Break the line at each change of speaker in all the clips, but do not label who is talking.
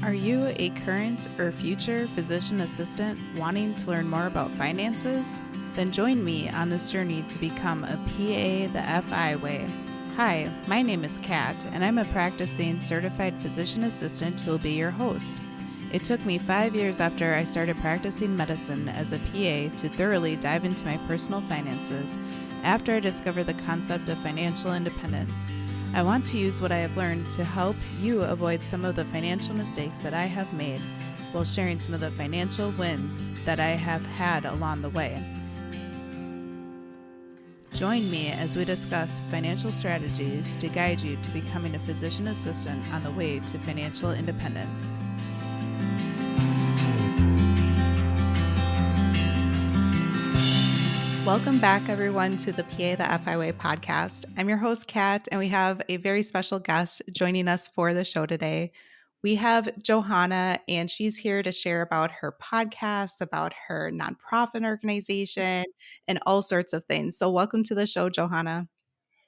Are you a current or future physician assistant wanting to learn more about finances? Then join me on this journey to become a PA the FI way. Hi, my name is Kat, and I'm a practicing certified physician assistant who will be your host. It took me 5 years after I started practicing medicine as a PA to thoroughly dive into my personal finances after I discovered the concept of financial independence. I want to use what I have learned to help you avoid some of the financial mistakes that I have made while sharing some of the financial wins that I have had along the way. Join me as we discuss financial strategies to guide you to becoming a physician assistant on the way to financial independence. Welcome back, everyone, to the PA the FI Way podcast. I'm your host, Kat, and we have a very special guest joining us for the show today. We have Johanna, and she's here to share about her podcast, about her nonprofit organization, and all sorts of things. So welcome to the show, Johanna.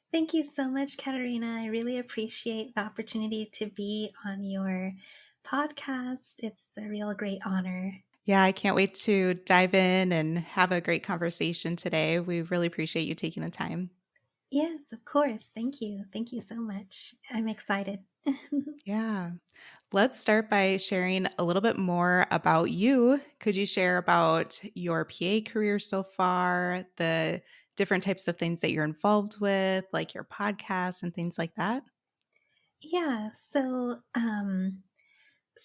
Thank you so much, Katerina. I really appreciate the opportunity to be on your podcast. It's a real great honor.
Yeah, I can't wait to dive in and have a great conversation today. We really appreciate you taking the time.
Yes, of course. Thank you. Thank you so much. I'm excited.
Yeah. Let's start by sharing a little bit more about you. Could you share about your PA career so far, the different types of things that you're involved with, like your podcasts and things like that?
Yeah, so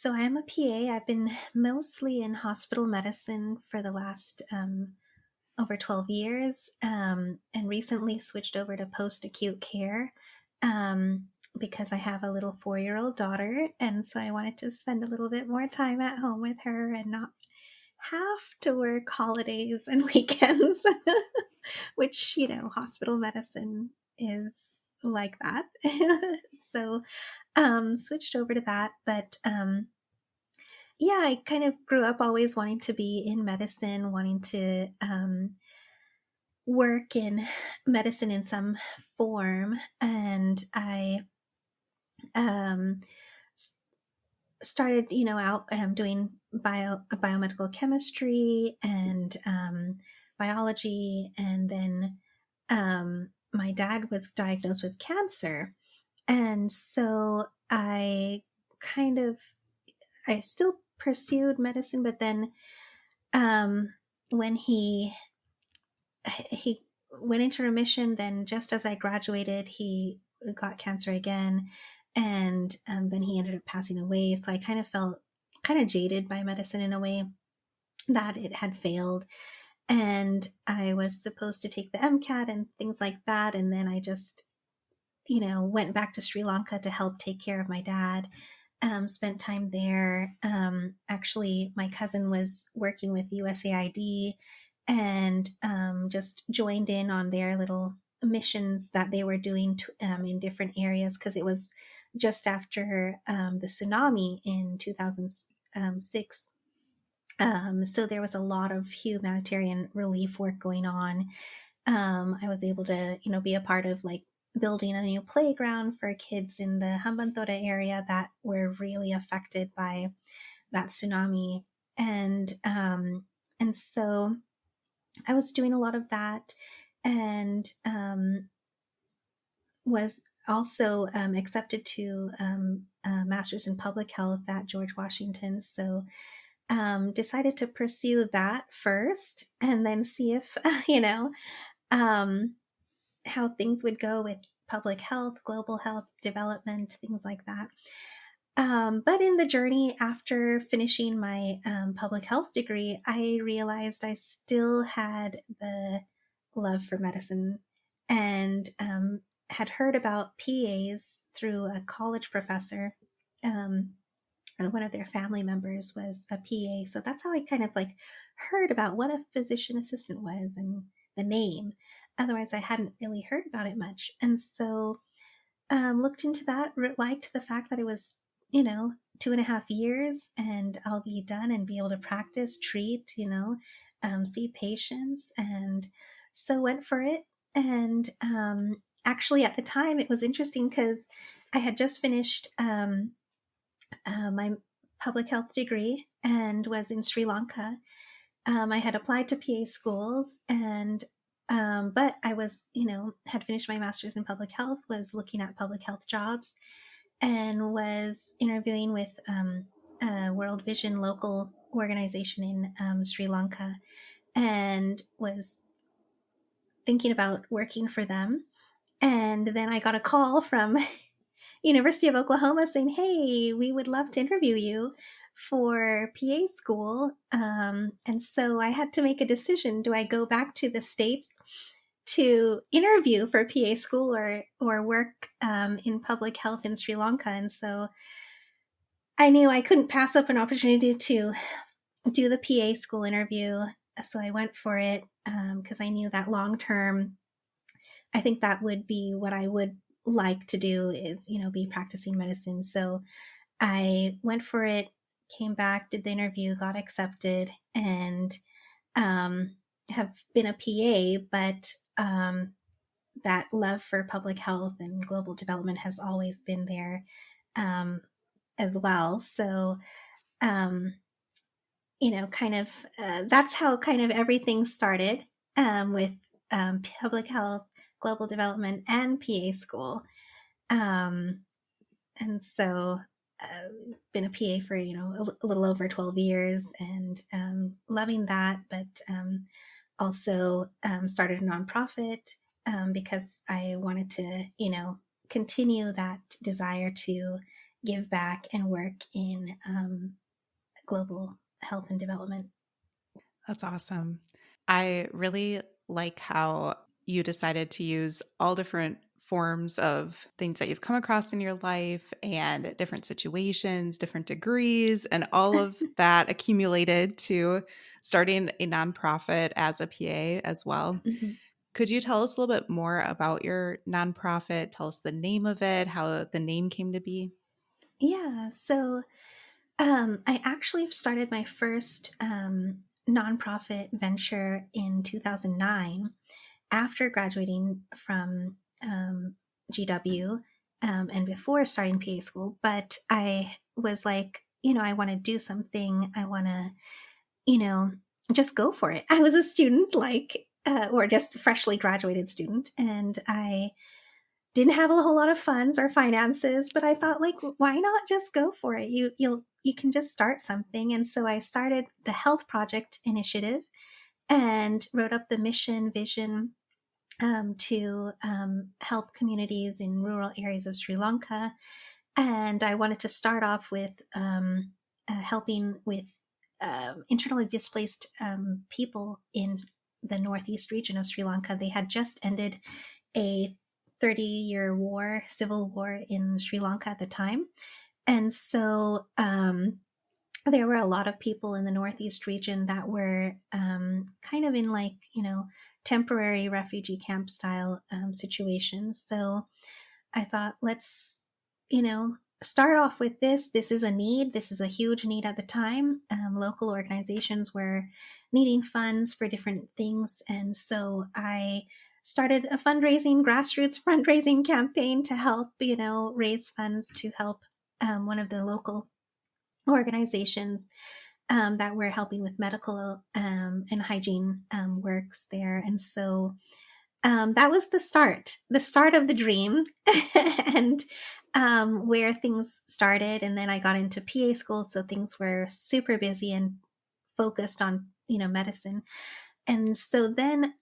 I am a PA. I've been mostly in hospital medicine for the last over 12 years, and recently switched over to post-acute care because I have a little 4-year-old daughter. And so I wanted to spend a little bit more time at home with her and not have to work holidays and weekends, which, hospital medicine is like that. So switched over to that. But yeah, I kind of grew up always wanting to be in medicine, wanting to work in medicine in some form, and I um, started, out doing biomedical chemistry and biology, and then my dad was diagnosed with cancer, and so kind of I still pursued medicine, but then um, when he went into remission. Then, just as I graduated, he got cancer again, and then he ended up passing away. So I kind of felt kind of jaded by medicine in a way that it had failed, and I was supposed to take the MCAT and things like that. And then I just, went back to Sri Lanka to help take care of my dad. Spent time there. Actually, my cousin was working with USAID and just joined in on their little missions that they were doing in different areas, because it was just after the tsunami in 2006. So there was a lot of humanitarian relief work going on. I was able to, be a part of like building a new playground for kids in the Hambantota area that were really affected by that tsunami. And so I was doing a lot of that, and was also accepted to a master's in public health at George Washington. So decided to pursue that first, and then see if, um, how things would go with public health, global health development, things like that. But in the journey after finishing my public health degree, I realized I still had the love for medicine, and had heard about PAs through a college professor. And one of their family members was a PA. So that's how I kind of like heard about what a physician assistant was and the name. Otherwise, I hadn't really heard about it much. And so looked into that, liked the fact that it was, 2.5 years, and I'll be done and be able to practice, treat, see patients. And so went for it. And actually, at the time, it was interesting because I had just finished my public health degree and was in Sri Lanka. I had applied to PA schools, and but I was, had finished my master's in public health, was looking at public health jobs, and was interviewing with a World Vision local organization in Sri Lanka, and was thinking about working for them. And then I got a call from University of Oklahoma saying, "Hey, we would love to interview you for PA school." And so I had to make a decision. Do I go back to the States to interview for PA school, or work in public health in Sri Lanka? And so I knew I couldn't pass up an opportunity to do the PA school interview. So I went for it because I knew that long term, I think that would be what I would like to do, is, be practicing medicine. So I went for it, came back, did the interview, got accepted, and have been a PA, but that love for public health and global development has always been there um, as well. So, um, kind of that's how kind of everything started with public health, global development, and PA school. Um, and so been a PA for a little over 12 years, and loving that, but also started a nonprofit because I wanted to continue that desire to give back and work in global health and development.
That's awesome. I really like how you decided to use all different forms of things that you've come across in your life and different situations, different degrees, and all of that accumulated to starting a nonprofit as a PA as well.
Mhm.
Could you tell us a little bit more about your nonprofit? Tell us the name of it, how the name came to be.
Yeah, so I actually started my first nonprofit venture in 2009 after graduating from GW, and before starting PA school. But I was like, I want to do something. I want to, you know, just go for it. I was a student, like, or just freshly graduated student, and I didn't have a whole lot of funds or finances, but I thought, like, why not just go for it? You can just start something. And so I started the Health Project Initiative and wrote up the mission vision to help communities in rural areas of Sri Lanka. And I wanted to start off with helping with internally displaced people in the northeast region of Sri Lanka. They had just ended a 30-year war, civil war in Sri Lanka at the time. And so there were a lot of people in the northeast region that were kind of in, like, temporary refugee camp style situations. So I thought, let's, start off with this. This is a need. This is a huge need at the time. Local organizations were needing funds for different things. And so I started a grassroots fundraising campaign to help, raise funds to help one of the local organizations that were helping with medical and hygiene works there. And so that was the start of the dream, and where things started. And then I got into PA school, so things were super busy and focused on medicine. And so then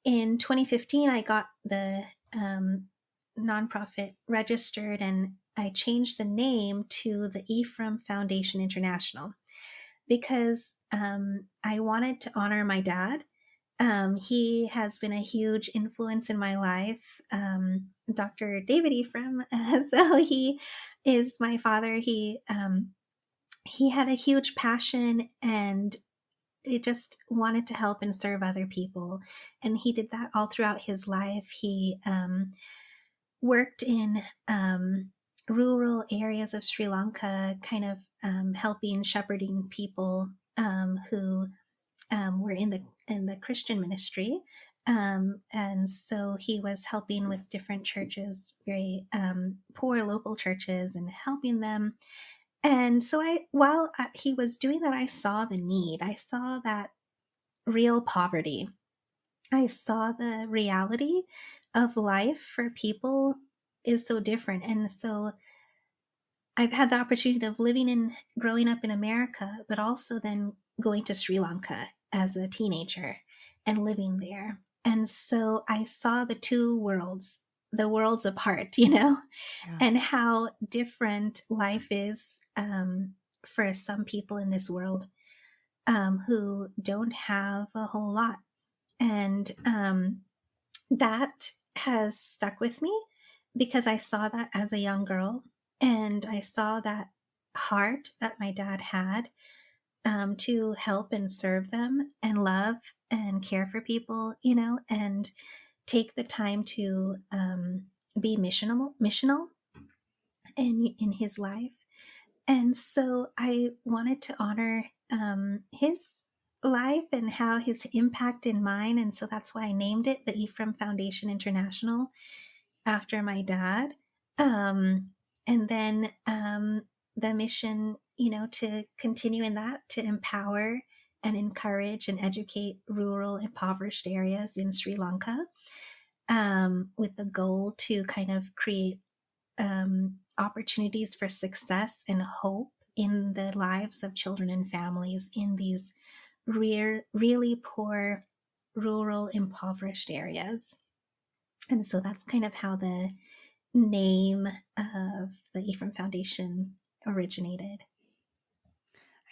in 2015, I got the nonprofit registered, and I changed the name to the Ephraim Foundation International because I wanted to honor my dad. He has been a huge influence in my life, Dr. David Ephraim. So he is my father. He had a huge passion, and he just wanted to help and serve other people, and he did that all throughout his life. He worked in rural areas of Sri Lanka, kind of helping shepherding people who were in the Christian ministry. And so he was helping with different churches, very poor local churches, and helping them. And so he was doing that, I saw the need. I saw that real poverty. I saw the reality of life for people is so different. And so I've had the opportunity of growing up in America, but also then going to Sri Lanka as a teenager and living there. And so I saw the worlds apart,
Yeah.
and how different life is for some people in this world who don't have a whole lot. And that has stuck with me because I saw that as a young girl, and I saw that heart that my dad had to help and serve them and love and care for people, and take the time to be missional in his life. And so I wanted to honor his life and how his impact in mine. And so that's why I named it the Ephraim Foundation International after my dad. And then the mission, to continue in that, to empower and encourage and educate rural, impoverished areas in Sri Lanka, with the goal to kind of create opportunities for success and hope in the lives of children and families in these really poor, rural, impoverished areas. And so that's kind of how the name of the Ephraim Foundation originated.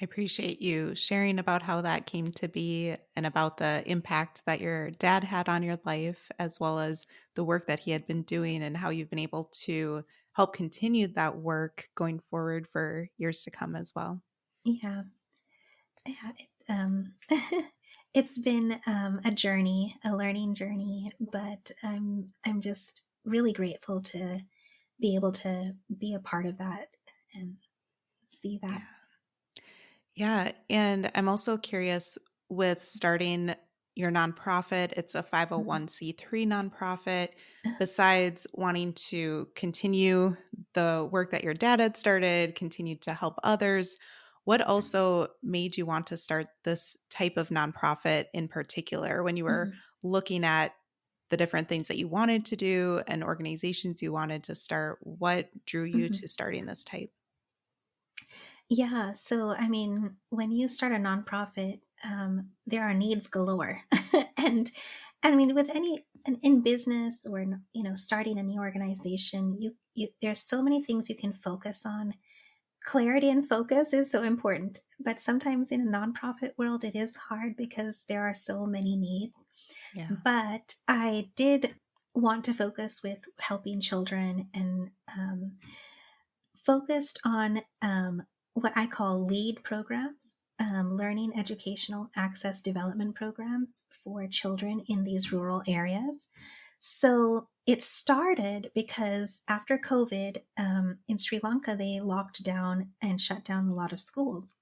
I appreciate you sharing about how that came to be and about the impact that your dad had on your life, as well as the work that he had been doing and how you've been able to help continue that work going forward for years to come as well.
Yeah, yeah. It's been a journey, a learning journey, but I'm just really grateful to be able to be a part of that and see that.
Yeah. Yeah. And I'm also curious with starting your nonprofit, it's a
Mhm.
501(c)(3) nonprofit. Besides wanting to continue the work that your dad had started, continue to help others, what also made you want to start this type of nonprofit in particular when you were
Mhm.
looking at the different things that you wanted to do and organizations you wanted to start? What drew you to
Mhm.
starting this type?
Yeah. So, I mean, when you start a nonprofit, there are needs galore. And I mean, with in business or, starting a new organization, there's so many things you can focus on. Clarity and focus is so important. But sometimes in a nonprofit world, it is hard because there are so many needs.
Yeah.
But I did want to focus with helping children and focused on what I call LEAD programs, learning, educational, access development programs for children in these rural areas. So it started because after COVID in Sri Lanka, they locked down and shut down a lot of schools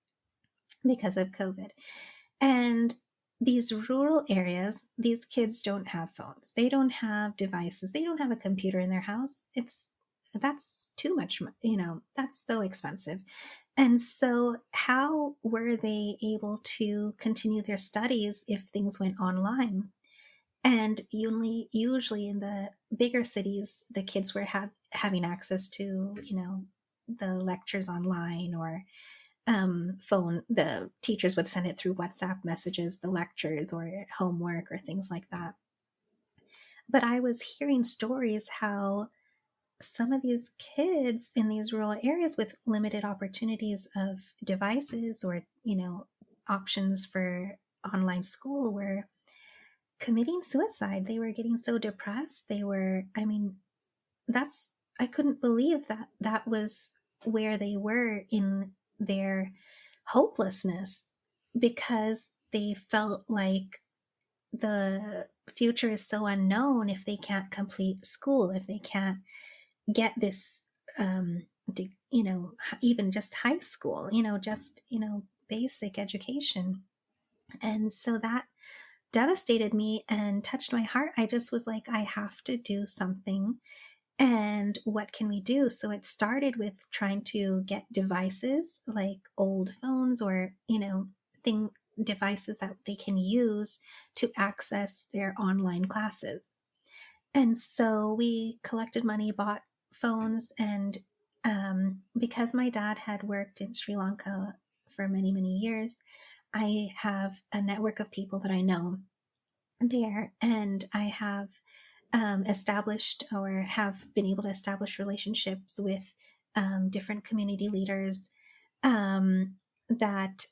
because of COVID. And these rural areas, these kids don't have phones. They don't have devices. They don't have a computer in their house. That's too much, that's so expensive. And so how were they able to continue their studies if things went online? And usually in the bigger cities, the kids were having access to, the lectures online or phone. The teachers would send it through WhatsApp messages, the lectures or homework or things like that. But I was hearing stories how some of these kids in these rural areas with limited opportunities of devices or, options for online school were committing suicide. They were getting so depressed. I mean, I couldn't believe that that was where they were in their hopelessness because they felt like the future is so unknown if they can't complete school, if they can't get this, even just high school, just, basic education. And so that devastated me and touched my heart. I just was like, I have to do something And what can we do? So it started with trying to get devices like old phones or, thing devices that they can use to access their online classes. And so we collected money, bought phones, and because my dad had worked in Sri Lanka for many, many years, I have a network of people that I know there, and I have established or have been able to establish relationships with different community leaders that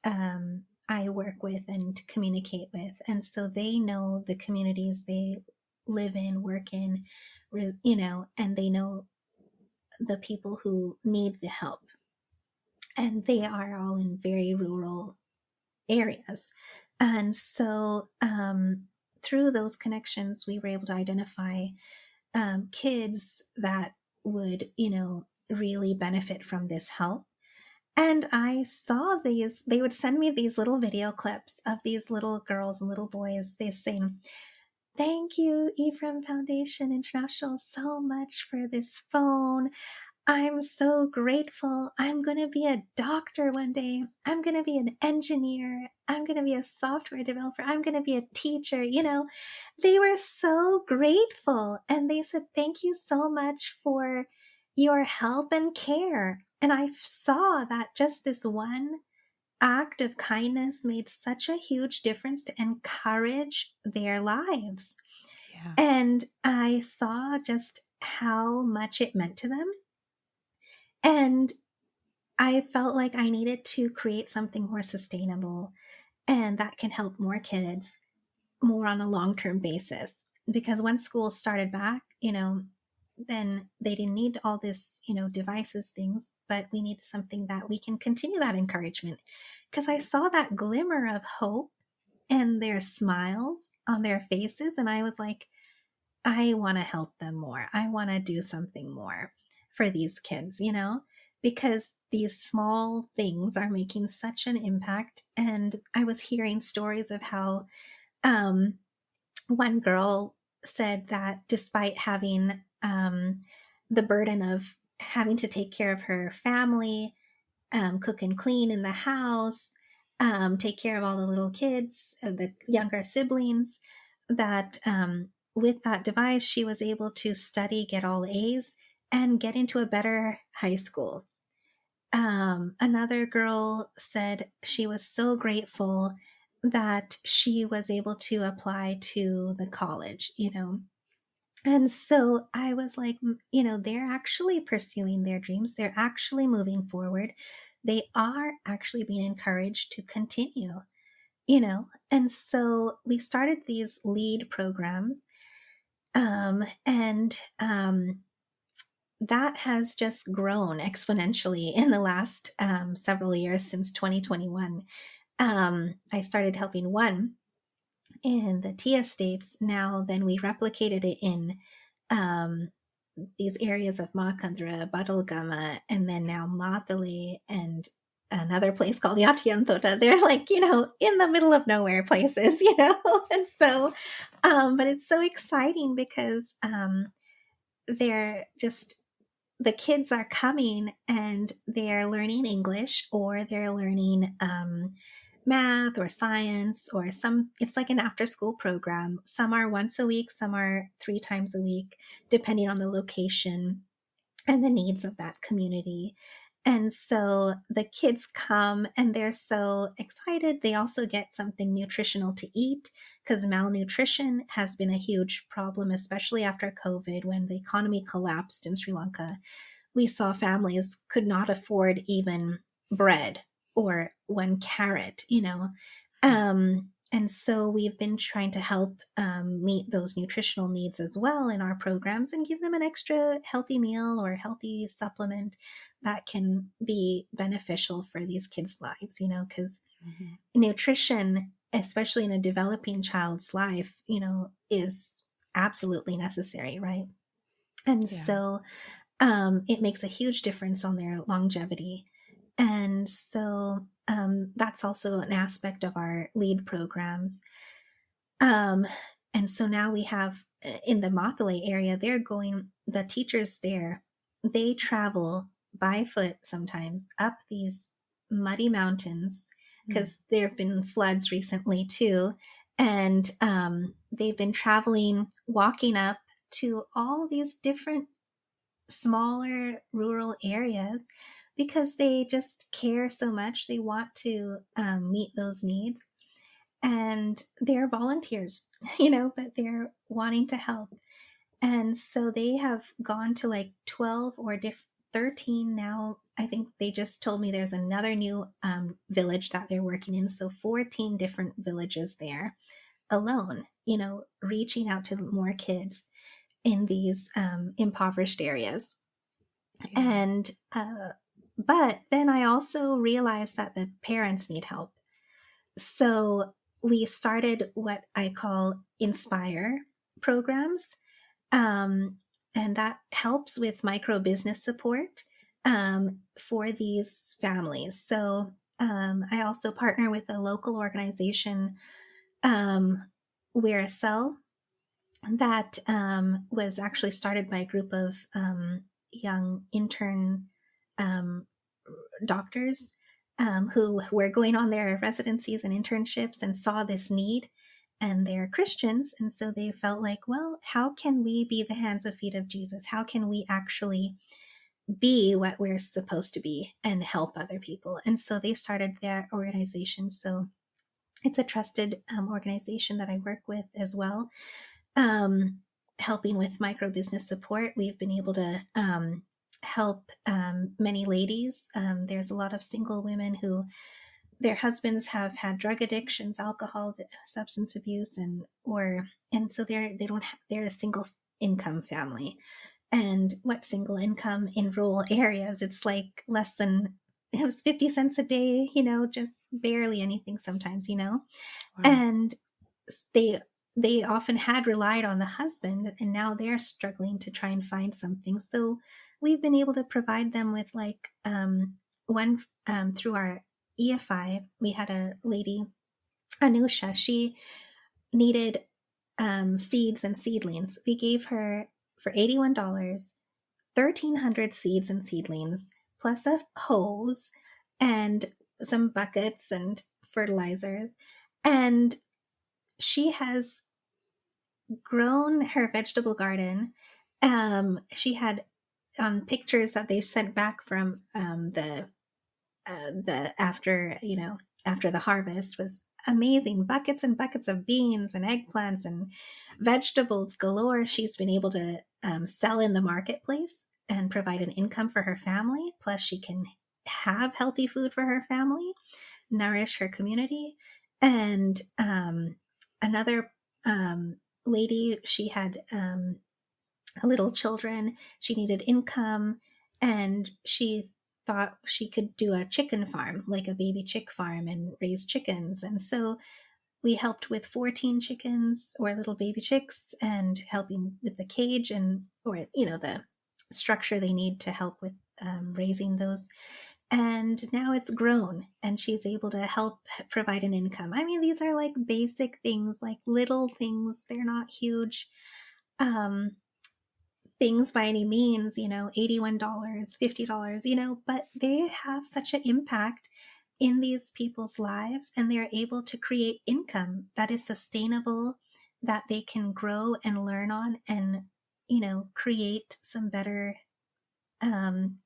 I work with and communicate with. And so they know the communities they live in, work in, and they know the people who need the help. And they are all in very rural areas. And so through those connections, we were able to identify kids that would, really benefit from this help. And I saw these, they would send me these little video clips of these little girls and little boys. They saying, "Thank you, Ephraim Foundation International, so much for this phone. I'm so grateful. I'm going to be a doctor one day. I'm going to be an engineer. I'm going to be a software developer. I'm going to be a teacher." They were so grateful. And they said, "Thank you so much for your help and care." And I saw that just this one act of kindness made such a huge difference to encourage their lives.
Yeah.
And I saw just how much it meant to them. And I felt like I needed to create something more sustainable and that can help more kids more on a long term basis. Because when school started back, then they didn't need all this, devices, things, but we needed something that we can continue that encouragement. Because I saw that glimmer of hope and their smiles on their faces. And I was like, I want to help them more. I want to do something more for these kids, because these small things are making such an impact. And I was hearing stories of how um, one girl said that despite having the burden of having to take care of her family, cook and clean in the house, take care of all the little kids, the younger siblings, that with that device, she was able to study, get all A's, and get into a better high school. Another girl said she was so grateful that she was able to apply to the college, And so I was like, they're actually pursuing their dreams. They're actually moving forward. They are actually being encouraged to continue, And so we started these lead programs. And that has just grown exponentially in the last several years since 2021. I started helping one in the Tia states. Now, then we replicated it in um, these areas of Makandra, Badalgama, and then now Matali and another place called Yatiantota. They're like, in the middle of nowhere places, and so, but it's so exciting because they're just the kids are coming and they're learning English or they're learning math or science or it's like an after school program. Some are once a week, some are 3 times a week, depending on the location and the needs of that community. And so the kids come and they're so excited. They also get something nutritional to eat because malnutrition has been a huge problem, especially after COVID when the economy collapsed in Sri Lanka. We saw families could not afford even bread or one carrot, and so we've been trying to help meet those nutritional needs as well in our programs and give them an extra healthy meal or healthy supplement that can be beneficial for these kids' lives, because
Mhm.
nutrition, especially in a developing child's life, is absolutely necessary, right? And
Yeah.
so it makes a huge difference on their longevity. And so that's also an aspect of our lead programs. Um, and so now we have in the Mathale area, they're going the teachers there, they travel by foot sometimes up these muddy mountains
Mm.
because there have been floods recently too. And they've been traveling, walking up to all these different smaller rural areas because they just care so much. They want to meet those needs. And they're volunteers, but they're wanting to help. And so they have gone to like 12 or 13 now. I think they just told me there's another new village that they're working in. So 14 different villages there alone, reaching out to more kids in these impoverished areas.
Yeah.
And, but then I also realized that the parents need help. So we started what I call Inspire programs. Um, and that helps with micro business support for these families. So I also partner with a local organization, where a cell that was actually started by a group of young intern um, doctors who were going on their residencies and internships and saw this need. And they're Christians. And so they felt like, well, how can we be the hands and feet of Jesus? How can we actually be what we're supposed to be and help other people? And so they started their organization. So it's a trusted organization that I work with as well, um, helping with micro business support. We've been able to help many ladies. There's a lot of single women who their husbands have had drug addictions, alcohol, substance abuse, and so they don't have, they're a single income family. And what single income in rural areas? It's like less than it was 50 cents a day, just barely anything sometimes,
Wow.
and they they often had relied on the husband, and now they're struggling to try and find something. So we've been able to provide them with like one through our EFI. We had a lady, Anusha. She needed seeds and seedlings. We gave her for $81 1,300 seeds and seedlings, plus a hose and some buckets and fertilizers. And she has grown her vegetable garden. She had on pictures that they sent back from the after the harvest was amazing, buckets and buckets of beans and eggplants and vegetables galore. She's been able to sell in the marketplace and provide an income for her family. Plus, she can have healthy food for her family, nourish her community. And another lady, she had little children. She needed income, and she thought she could do a chicken farm, like a baby chick farm, and raise chickens. And so we helped with 14 chickens or little baby chicks, and helping with the cage and or the structure they need to help with raising those. And now it's grown, and she's able to help provide an income. I mean, these are like basic things, like little things. They're not huge um, things by any means, $81, $50, but they have such an impact in these people's lives, and they're able to create income that is sustainable, that they can grow and learn on, and, create some better um,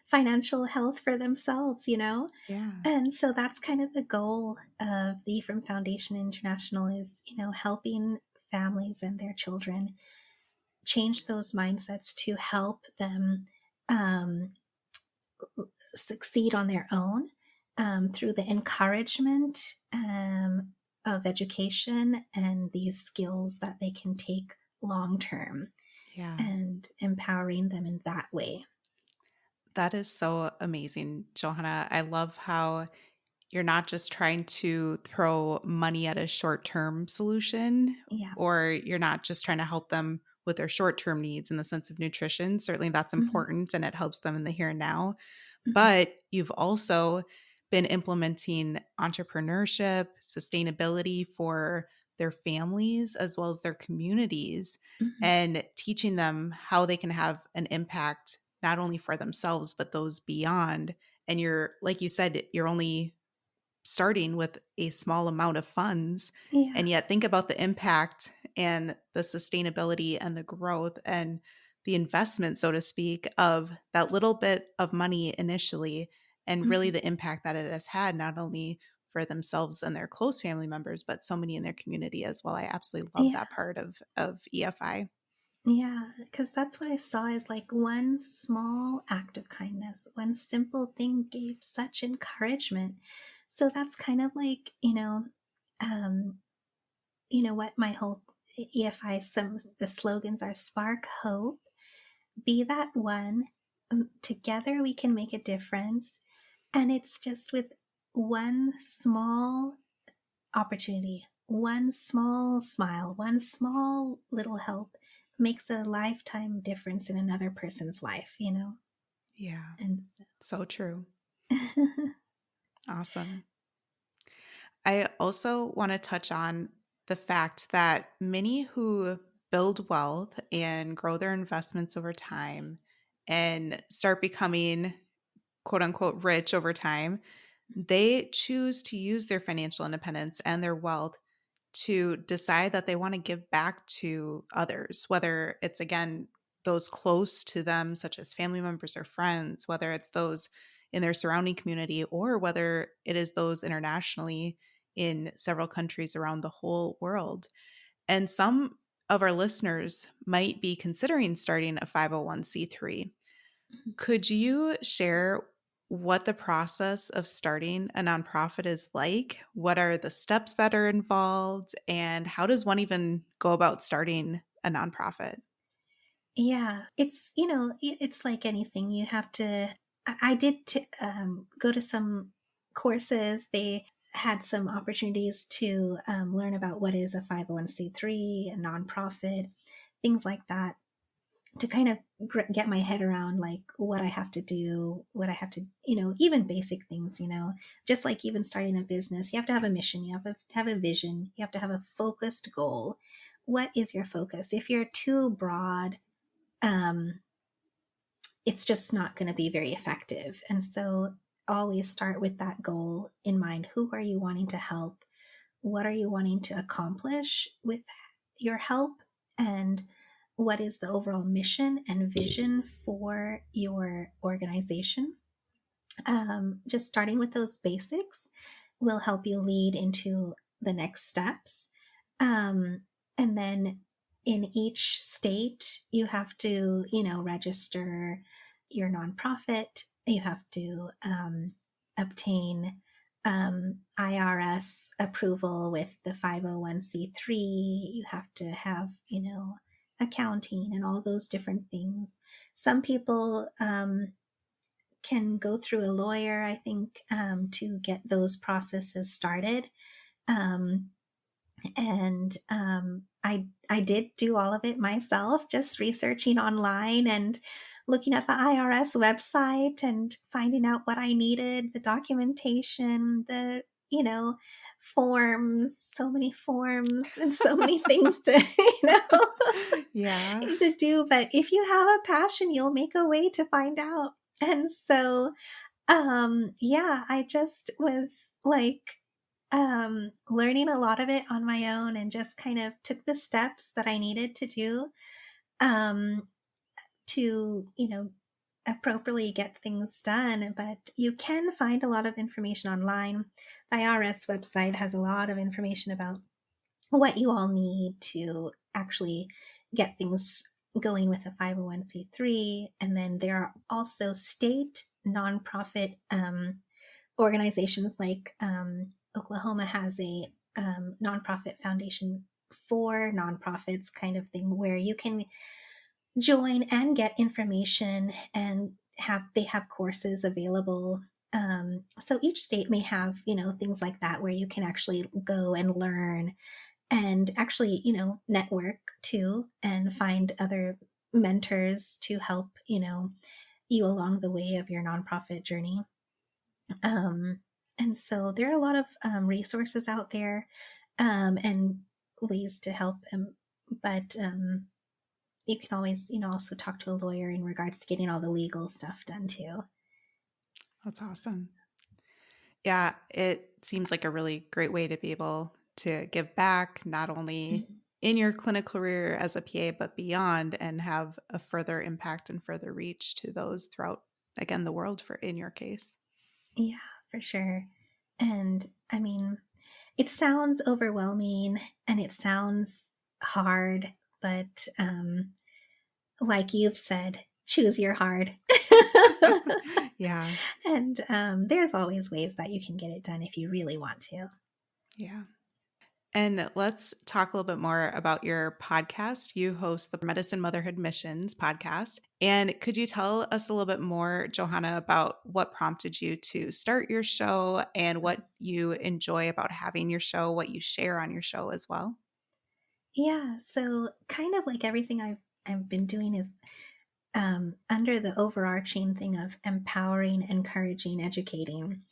financial health for themselves.
Yeah.
And so that's kind of the goal of the From Foundation International is, helping families and their children change those mindsets to help them um, succeed on their own through the encouragement of education and these skills that they can take long term,
Yeah.
and empowering them in that way.
That is so amazing, Johanna. I love how you're not just trying to throw money at a short term solution,
Yeah.
or you're not just trying to help them with their short term needs in the sense of nutrition. Certainly that's
Hmm.
important and it helps them in the here and now.
Hmm.
But you've also been implementing entrepreneurship, sustainability for their families as well as their communities
Mhm.
and teaching them how they can have an impact not only for themselves but those beyond. And you're, like you said, you're only starting with a small amount of funds,
Yeah.
and yet think about the impact and the sustainability and the growth and the investment, so to speak, of that little bit of money initially, and really
Mhm.
the impact that it has had not only for themselves and their close family members but so many in their community as well. I absolutely love
Yeah.
that part of EFI.
Yeah, because that's what I saw is like one small act of kindness, one simple thing gave such encouragement. So that's kind of like, um, what my whole EFI, some of the slogans are spark hope, be that one. Together we can make a difference. And it's just with one small opportunity, one small smile, one small little help makes a lifetime difference in another person's life.
Yeah,
And so,
so true. Awesome. I also want to touch on the fact that many who build wealth and grow their investments over time and start becoming quote unquote rich over time, they choose to use their financial independence and their wealth to decide that they want to give back to others, whether it's again those close to them, such as family members or friends, whether it's those in their surrounding community, or whether it is those internationally in several countries around the whole world. And some of our listeners might be considering starting a 501c3. Could you share what the process of starting a nonprofit is like? What are the steps that are involved? And how does one even go about starting a nonprofit?
yeah, it's like anything. You have to. I did go to some courses. They had some opportunities to learn about what is a 501c3, a nonprofit, things like that, to kind of get my head around like what I have to do, what I have to, even basic things, just like even starting a business, you have to have a mission, you have to have a vision, you have to have a focused goal. What is your focus? If you're too broad, um, it's just not going to be very effective. And so always start with that goal in mind. Who are you wanting to help? What are you wanting to accomplish with your help? And what is the overall mission and vision for your organization? Just starting with those basics will help you lead into the next steps. Um, and then in each state, you have to, register your nonprofit. You have to obtain IRS approval with the 501c3. You have to have, accounting and all those different things. Some people can go through a lawyer, I think, to get those processes started. Um, and I did do all of it myself, just researching online and looking at the IRS website and finding out what I needed, the documentation, the forms, so many forms and so many things to
Yeah.
to do. But if you have a passion, you'll make a way to find out. And so yeah, I just was like learning a lot of it on my own and just kind of took the steps that I needed to do um to, appropriately get things done. But you can find a lot of information online. The IRS website has a lot of information about what you all need to actually get things going with a 501c3. And then there are also state nonprofit organizations like Oklahoma has a nonprofit foundation for nonprofits kind of thing where you can join and get information and they have courses available. So each state may have things like that where you can actually go and learn and actually network too and find other mentors to help you along the way of your nonprofit journey. um, and so there are a lot of resources out there, and ways to help him. But you can always, also talk to a lawyer in regards to getting all the legal stuff done too.
That's awesome. Yeah, it seems like a really great way to be able to give back, not only
Mhm.
in your clinical career as a PA, but beyond, and have a further impact and further reach to those throughout, again, the world for in your case.
Yeah, for sure. And I mean, it sounds overwhelming and it sounds hard, but like you've said, choose your hard.
Yeah,
And there's always ways that you can get it done if you really want to.
yeah. And let's talk a little bit more about your podcast. You host the Medicine Motherhood Missions podcast. And could you tell us a little bit more, Johanna, about what prompted you to start your show and what you enjoy about having your show, what you share on your show as well?
Yeah, so kind of like everything I've been doing is under the overarching thing of empowering, encouraging, educating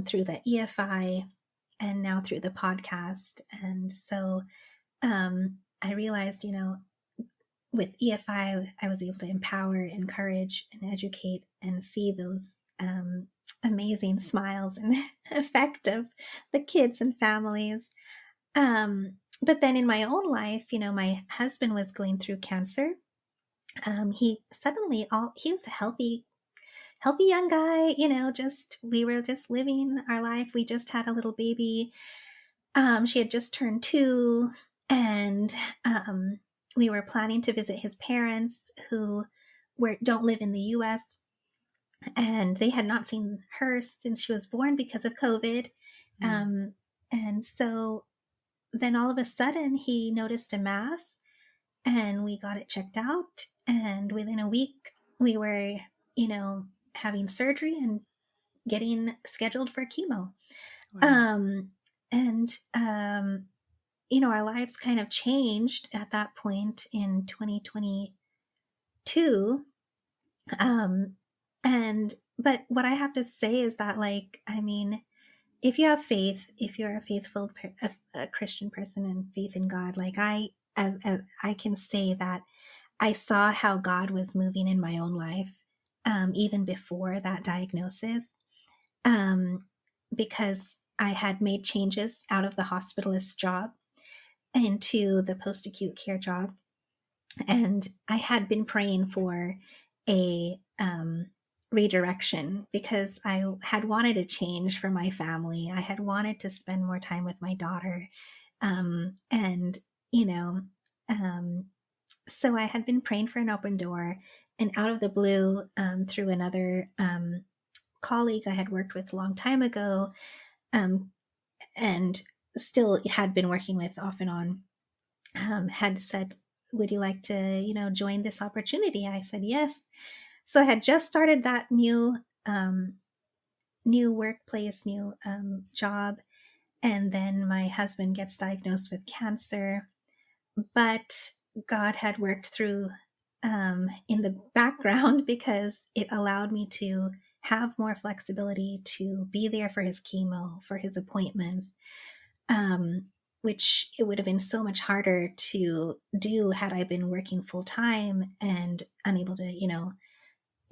through the EFI and now through the podcast. And so I realized, with EFI, I was able to empower, encourage, and educate and see those amazing smiles and effect of the kids and families. But then in my own life, my husband was going through cancer. He suddenly he was a healthy young guy, just we were just living our life. We just had a little baby. She had just turned 2, and we were planning to visit his parents who don't live in the US, and they had not seen her since she was born because of COVID.
Mm.
And so then all of a sudden he noticed a mass, and we got it checked out, and within a week we were, you know, having surgery and getting scheduled for chemo.
Wow.
Um, and our lives kind of changed at that point in 2022. Um, and but what I have to say is that, like, I mean, if you have faith, if you're a faithful a Christian person and faith in God, like as I can say that I saw how God was moving in my own life, even before that diagnosis, um, because I had made changes out of the hospitalist job into the post-acute care job. And I had been praying for a redirection because I had wanted a change for my family. I had wanted to spend more time with my daughter. And, you know, um, so I had been praying for an open door, and out of the blue, through another colleague I had worked with a long time ago, um, and still had been working with off and on, had said, "Would you like to, join this opportunity?" I said yes. So I had just started that new workplace, new job, and then my husband gets diagnosed with cancer. But God had worked through in the background because it allowed me to have more flexibility to be there for his chemo, for his appointments, um, which it would have been so much harder to do had I been working full time and unable to,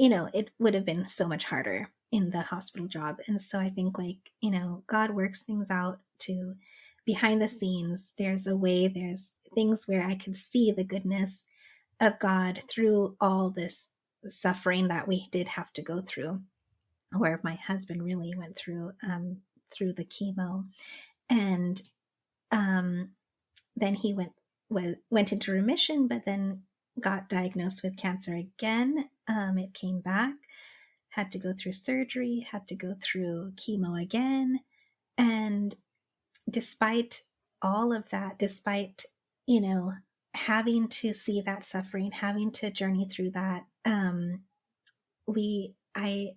it would have been so much harder in the hospital job. And so I think, like, God works things out to behind the scenes. There's a way, there's things where I could see the goodness of God through all this suffering that we did have to go through, where my husband really went through the chemo. And um, then he went into remission, but then got diagnosed with cancer again. It came back, had to go through surgery, had to go through chemo again. And despite all of that, despite, you know, having to see that suffering, having to journey through that, we, I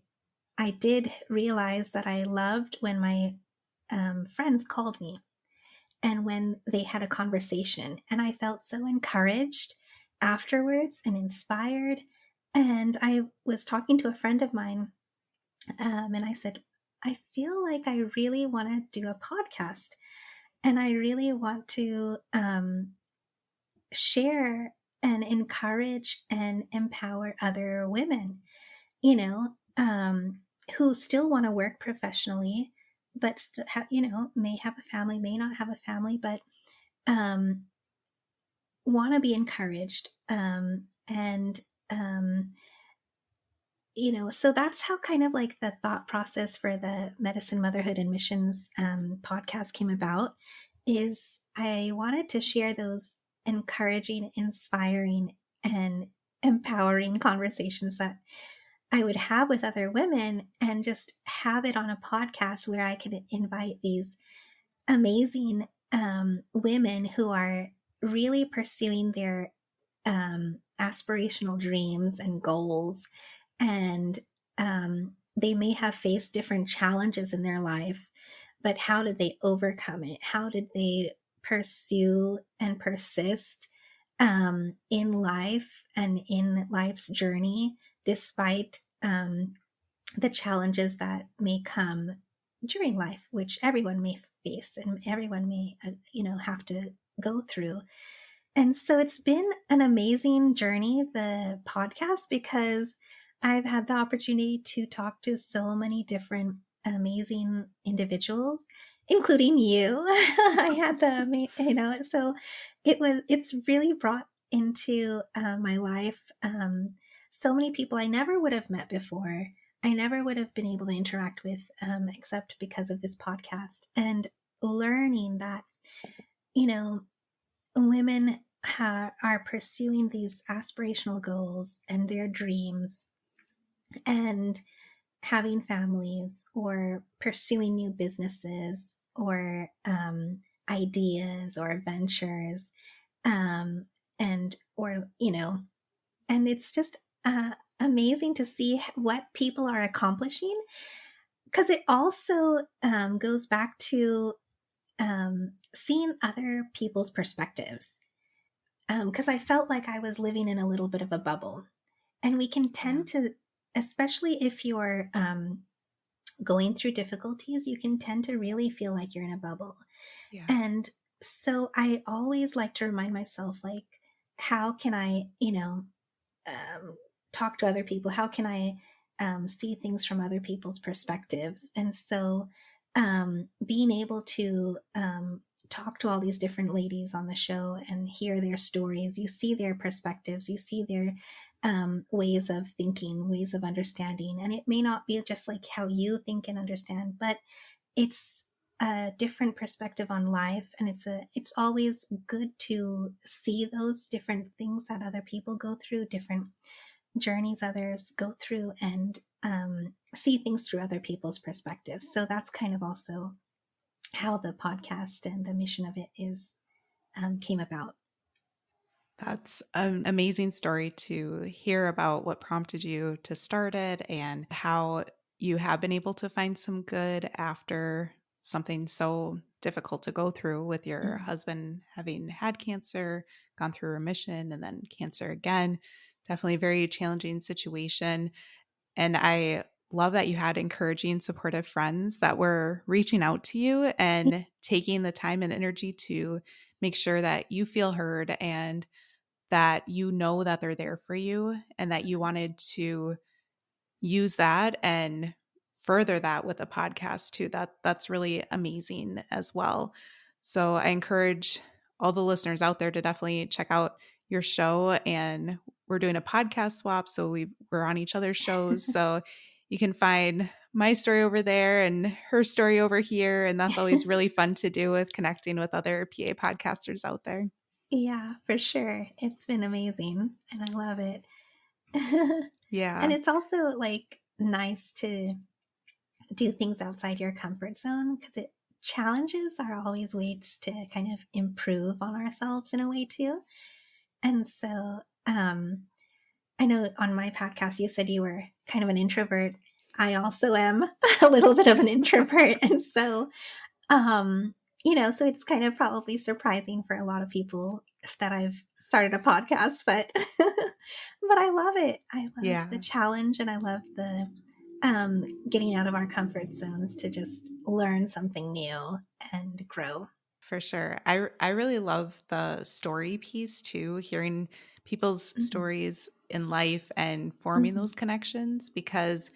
did realize that I loved when my friends called me and when they had a conversation, and I felt so encouraged afterwards and inspired. And I was talking to a friend of mine, and I said, I feel like I really want to do a podcast. And I really want to share and encourage and empower other women, you know, who still want to work professionally, but may have a family, may not have a family, but um, want to be encouraged. And um, so that's how kind of like the thought process for the Medicine, Motherhood, and Missions podcast came about. Is I wanted to share those encouraging, inspiring, and empowering conversations that I would have with other women, and just have it on a podcast where I could invite these amazing women who are really pursuing their aspirational dreams and goals. And they may have faced different challenges in their life, but how did they overcome it? How did they pursue and persist in life and in life's journey, despite the challenges that may come during life, which everyone may face and everyone may, have to go through. And so it's been an amazing journey, the podcast, because I've had the opportunity to talk to so many different amazing individuals, including you. I had so it's really brought into my life so many people I never would have met before. I never would have been able to interact with except because of this podcast, and learning that, you know, women are pursuing these aspirational goals and their dreams, and having families, or pursuing new businesses, or ideas or ventures, um, and or and it's just amazing to see what people are accomplishing, because it also goes back to seeing other people's perspectives, because I felt like I was living in a little bit of a bubble. And we can
Yeah.
tend to, especially if you're going through difficulties, you can tend to really feel like you're in a bubble.
Yeah.
And so I always like to remind myself, like, how can I, um, talk to other people? How can I see things from other people's perspectives? And so being able to talk to all these different ladies on the show and hear their stories, you see their perspectives, you see their ways of thinking, ways of understanding. And it may not be just like how you think and understand, but it's a different perspective on life, and it's always good to see those different things that other people go through, different journeys others go through, and see things through other people's perspectives. So that's kind of also how the podcast and the mission of it is came about.
That's an amazing story to hear about what prompted you to start it and how you have been able to find some good after something so difficult to go through with your
Mhm.
husband having had cancer, gone through remission, and then cancer again. Definitely a very challenging situation. And I love that you had encouraging, supportive friends that were reaching out to you and taking the time and energy to make sure that you feel heard and that you know that they're there for you and that you wanted to use that and further that with a podcast too. That's really amazing as well. So I encourage all the listeners out there to definitely check out your show, and we're doing a podcast swap, so we're on each other's shows. So you can find my story over there and her story over here, and that's always really fun to do with connecting with other PA podcasters out there.
Yeah, for sure. It's been amazing and I love it. And
Yeah.
it's also like nice to do things outside your comfort zone, because it challenges are always ways to kind of improve on ourselves in a way too. And so I know on my podcast you said you were kind of an introvert. I also am a little bit of an introvert. And so so it's kind of probably surprising for a lot of people that I've started a podcast, but but I love it. I love the
Yeah.
challenge, and I love the getting out of our comfort zones to just learn something new and grow.
For sure. I really love the story piece too, hearing people's
Mhm.
stories in life and forming
Mhm.
those connections because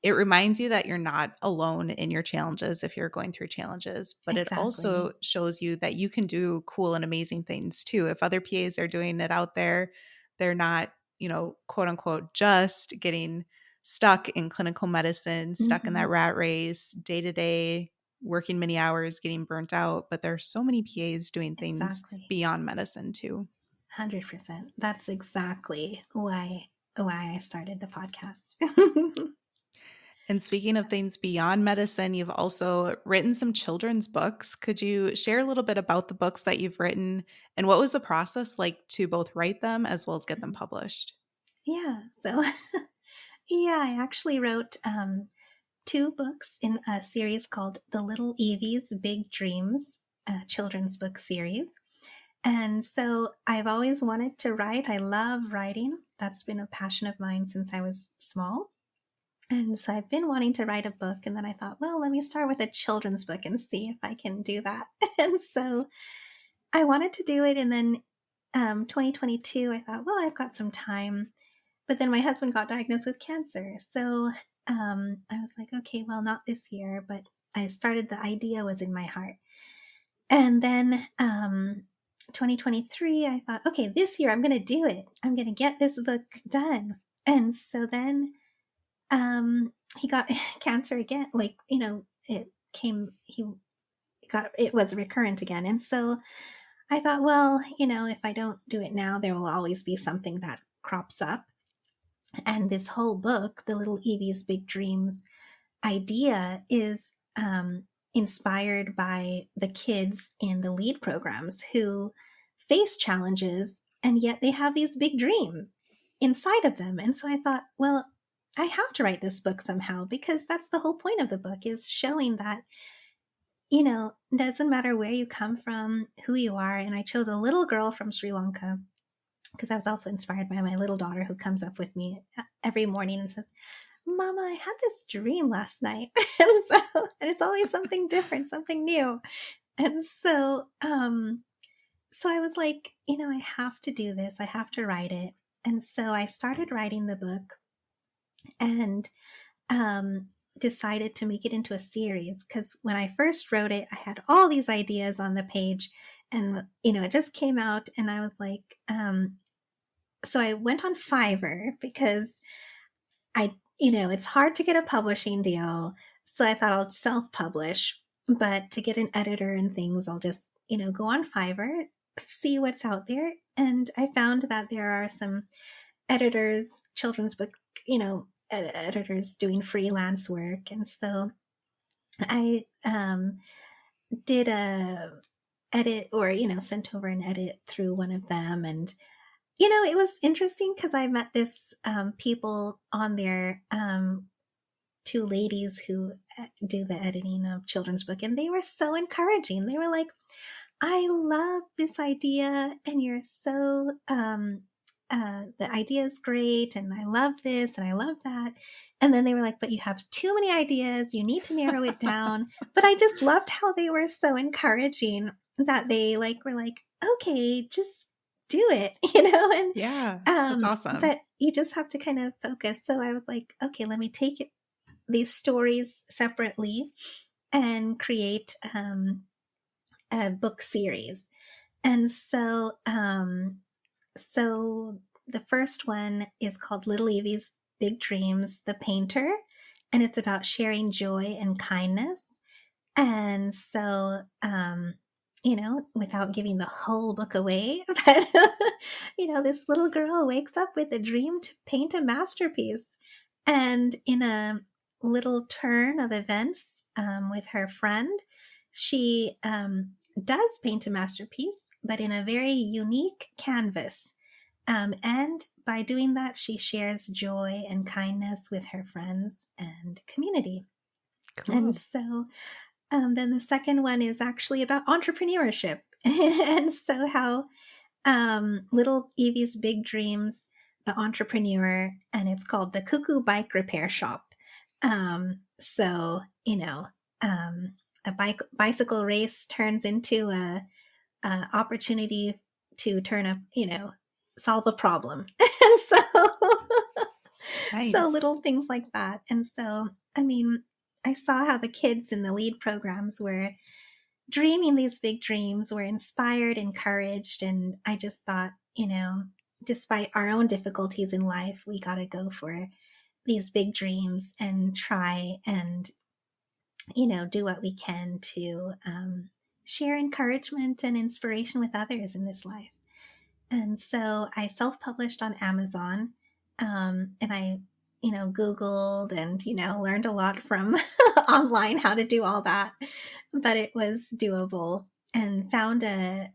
it reminds you that you're not alone in your challenges if you're going through challenges, but it
Exactly.
also shows you that you can do cool and amazing things too. If other PAs are doing it out there, they're not, quote unquote, just getting stuck in clinical medicine, stuck in that
Mhm.
rat race, day to day, working many hours, getting burnt out. But there are so many PAs doing things
Exactly.
beyond medicine too.
100%. That's exactly why I started the podcast.
And speaking of things beyond medicine, you've also written some children's books. Could you share a little bit about the books that you've written and what was the process like to both write them as well as get them published?
Yeah. So, yeah, I actually wrote two books in a series called The Little Evie's Big Dreams, a children's book series. And so I've always wanted to write. I love writing. That's been a passion of mine since I was small. And so I've been wanting to write a book. And then I thought, well, let me start with a children's book and see if I can do that. And so I wanted to do it. And then 2022, I thought, well, I've got some time. But then my husband got diagnosed with cancer. So I was like, okay, well, not this year. But I started, the idea was in my heart. And then 2023, I thought, okay, this year I'm going to do it. I'm going to get this book done. And so then he got cancer again. Like, it came, it was recurrent again. And so I thought, well, if I don't do it now, there will always be something that crops up. And this whole book, The Little Evie's Big Dreams idea, is inspired by the kids in the lead programs who face challenges and yet they have these big dreams inside of them. And so I thought, well, I have to write this book somehow because that's the whole point of the book, is showing that, doesn't matter where you come from, who you are. And I chose a little girl from Sri Lanka because I was also inspired by my little daughter, who comes up with me every morning and says, Mama, I had this dream last night. And it's always something different, something new. And so I was like, I have to do this. I have to write it. And so I started writing the book and um, decided to make it into a series, because when I first wrote it, I had all these ideas on the page, and it just came out, and I was like, so I went on Fiverr because it's hard to get a publishing deal. So I thought I'll self publish, but to get an editor and things, I'll just, go on Fiverr, see what's out there. And I found that there are some editors, children's book, editors doing freelance work. And so I did a edit, or, sent over an edit through one of them. And it was interesting because I met this people on there, two ladies who do the editing of children's book, and they were so encouraging. They were like, I love this idea, and you're so the idea is great, and I love this and I love that. And then they were like, but you have too many ideas, you need to narrow it down. But I just loved how they were so encouraging, that they were like, okay, just do it, and
Yeah, that's awesome.
but you just have to kind of focus. So I was like, okay, let me take these stories separately and create a book series. And so the first one is called Little Evie's Big Dreams, The Painter, and it's about sharing joy and kindness. And so, without giving the whole book away, but, this little girl wakes up with a dream to paint a masterpiece. And in a little turn of events with her friend, she does paint a masterpiece, but in a very unique canvas. And by doing that, she shares joy and kindness with her friends and community. And
Cool.
so then the second one is actually about entrepreneurship. And so how little Evie's Big Dreams, the entrepreneur, and it's called the Cuckoo Bike Repair Shop. So, um, bicycle race turns into a opportunity to turn up, solve a problem. And so
Nice.
little things like that. And so, I mean, I saw how the kids in the lead programs were dreaming these big dreams, were inspired, encouraged. And I just thought, despite our own difficulties in life, we got to go for these big dreams and try and, do what we can to share encouragement and inspiration with others in this life. And so I self-published on Amazon, and I, Googled and, learned a lot from online how to do all that, but it was doable, and found a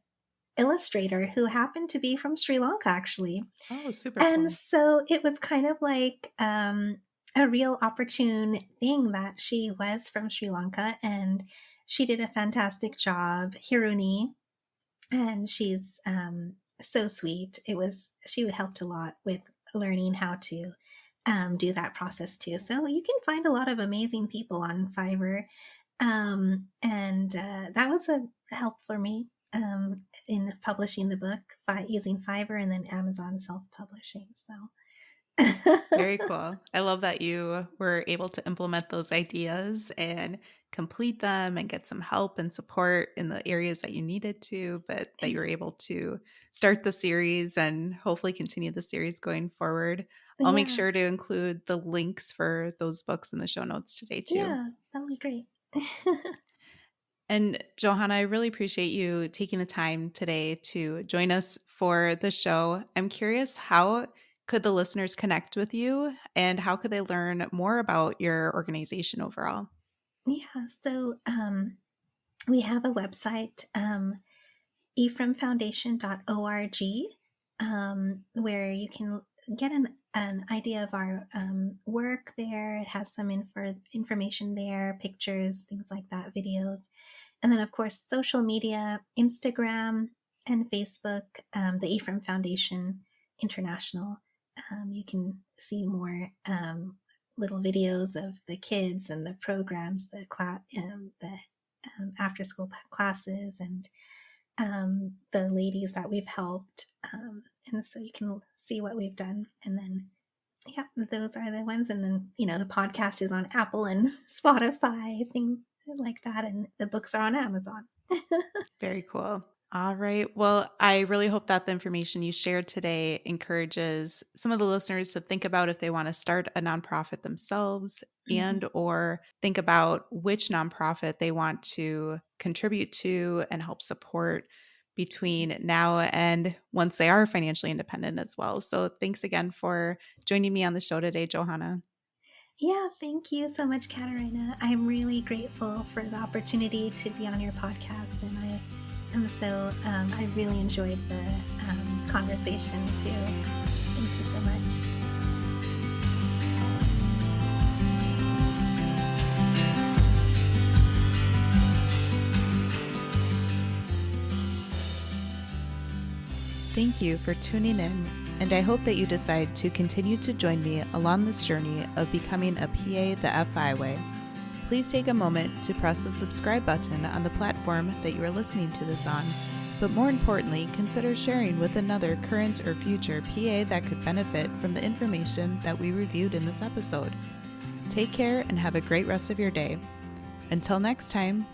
illustrator who happened to be from Sri Lanka, actually.
Oh, super
And
cool.
so it was kind of like a real opportune thing that she was from Sri Lanka, and she did a fantastic job, Hiruni, and she's so sweet. She helped a lot with learning how to do that process too. So you can find a lot of amazing people on Fiverr, and that was a help for me in publishing the book by using Fiverr and then Amazon self-publishing. So
Very cool. I love that you were able to implement those ideas and complete them and get some help and support in the areas that you needed to, but that you were able to start the series and hopefully continue the series going forward. I'll make
yeah,
sure to include the links for those books in the show notes today, too.
yeah, that'll be great.
And Johanna, I really appreciate you taking the time today to join us for the show. I'm curious, how could the listeners connect with you and how could they learn more about your organization overall?
Yeah, so we have a website, ephraimfoundation.org, where you can get an idea of our work there. It has some information there, pictures, things like that, videos. And then, of course, social media, Instagram and Facebook, the Ephraim Foundation International. You can see more little videos of the kids and the programs, the after school classes, and the ladies that we've helped. And so you can see what we've done. And then, yeah, those are the ones. And then, the podcast is on Apple and Spotify, things like that. And the books are on Amazon.
Very cool. All right. Well, I really hope that the information you shared today encourages some of the listeners to think about if they want to start a nonprofit themselves
Mhm.
and or think about which nonprofit they want to contribute to and help support between now and once they are financially independent as well. So thanks again for joining me on the show today, Johanna.
Yeah, thank you so much, Katarina. I'm really grateful for the opportunity to be on your podcast, and I really enjoyed the conversation too. Thank you so much.
Thank you for tuning in, and I hope that you decide to continue to join me along this journey of becoming a PA the FI way. Please take a moment to press the subscribe button on the platform that you are listening to this on, but more importantly, consider sharing with another current or future PA that could benefit from the information that we reviewed in this episode. Take care and have a great rest of your day. Until next time.